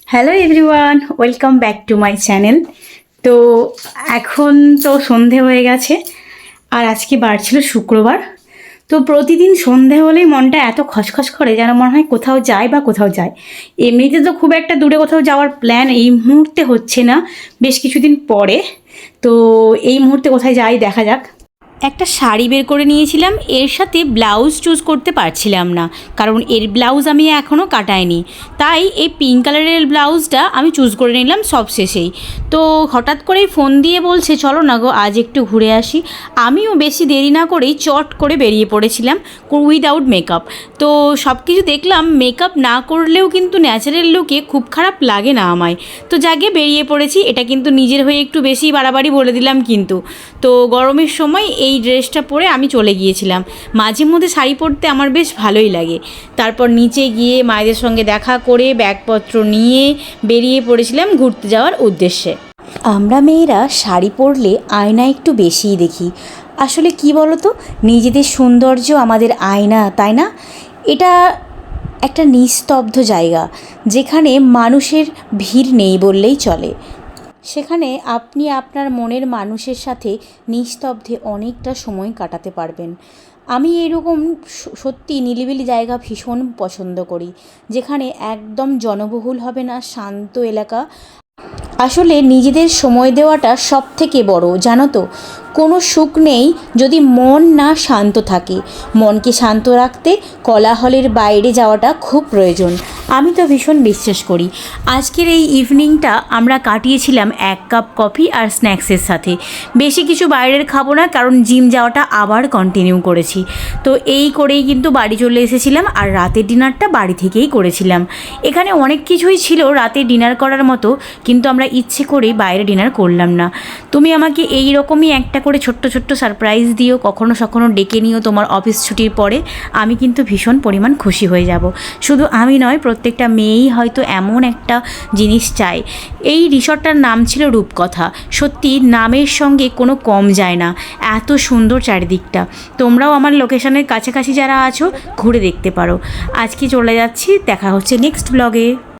Hello everyone, welcome back to my channel. তো এখন তো সন্ধে হয়ে গেছে আর আজকে বার ছিল শুক্রবার। তো প্রতিদিন সন্ধে হলেই মনটা এত খসখস করে যেন মনে হয় কোথাও যায় বা কোথাও যায়। এমনিতে তো খুব একটা দূরে কোথাও যাওয়ার প্ল্যান এই মুহূর্তে হচ্ছে না, বেশ কিছুদিন পরে। তো এই মুহূর্তে কোথায় যাই দেখা যাক। একটা শাড়ি বের করে নিয়েছিলাম, এর সাথে ব্লাউজ চুজ করতে পারছিলাম না, কারণ এর ব্লাউজ আমি এখনও কাটাইনি। তাই এই পিঙ্ক কালারের ব্লাউজটা আমি চুজ করে নিলাম সব শেষেই। তো হঠাৎ করেই ফোন দিয়ে বলছে চলো না গো আজ একটু ঘুরে আসি। আমিও বেশি দেরি না করেই চট করে বেরিয়ে পড়েছিলাম উইদাউট মেকআপ। তো সব কিছু দেখলাম, মেকআপ না করলেও কিন্তু ন্যাচারাল লুকে খুব খারাপ লাগে না আমায়। তো জাগে বেরিয়ে পড়েছি, এটা কিন্তু নিজের হয়ে একটু বেশি বাড়াবাড়ি বলে দিলাম কিন্তু। তো গরমের সময় এই ড্রেসটা পরে আমি চলে গিয়েছিলাম। মাঝে মধ্যে শাড়ি পরতে আমার বেশ ভালোই লাগে। তারপর নিচে গিয়ে মায়েদের সঙ্গে দেখা করে ব্যাগপত্র নিয়ে বেরিয়ে পড়েছিলাম ঘুরতে যাওয়ার উদ্দেশ্যে। আমরা মেয়েরা শাড়ি পরলে আয়না একটু বেশিই দেখি। আসলে কি বলো তো, নিজেদের সৌন্দর্য আমাদের আয়না, তাই না? এটা একটা নিস্তব্ধ জায়গা, যেখানে মানুষের ভিড় নেই বললেই চলে। সেখানে আপনি আপনার মনের মানুষের সাথে নিস্তব্ধে অনেকটা সময় কাটাতে পারবেন। আমি এরকম সত্যি নিরিবিলি জায়গা ভীষণ পছন্দ করি, যেখানে একদম জনবহুল হবে না, শান্ত এলাকা। আসলে নিজেদের সময় দেওয়াটা সব থেকে বড়, জানো তো। কোনো সুখ নেই যদি মন না শান্ত থাকে। মনকে শান্ত রাখতে কোলাহলের বাইরে যাওয়াটা খুব প্রয়োজন, আমি তো ভীষণ বিশ্বাস করি। আজকের এই ইভিনিংটা আমরা কাটিয়েছিলাম 1 কাপ কফি আর স্ন্যাক্সের সাথে। বেশি কিছু বাইরের খাবো না, কারণ জিম যাওয়াটা আবার কন্টিনিউ করেছি। তো এই করেই কিন্তু বাড়ি চলে এসেছিলাম, আর রাতের ডিনারটা বাড়ি থেকেই করেছিলাম। এখানে অনেক কিছুই ছিল রাতে ডিনার করার মতো, কিন্তু আমরা ইচ্ছে করেই বাইরে ডিনার করলাম না। তুমি আমাকে এই রকমই একটা করে ছোট্ট ছোট্ট সারপ্রাইজ দিও, কখনো সখনো ডেকে নিও তোমার অফিস ছুটির পরে। আমি কিন্তু ভীষণ পরিমাণ খুশি হয়ে যাব। শুধু আমি নয়, প্রত্যেকটা মেয়েই হয়তো এমন একটা জিনিস চায়। এই রিসর্টটার নাম ছিল রূপকথা। সত্যি নামের সঙ্গে কোনো কম যায় না, এত সুন্দর চারিদিকটা। তোমরাও আমার লোকেশনের কাছাকাছি যারা আছো ঘুরে দেখতে পারো। আজকে চলে যাচ্ছি, দেখা হচ্ছে নেক্সট ব্লগে।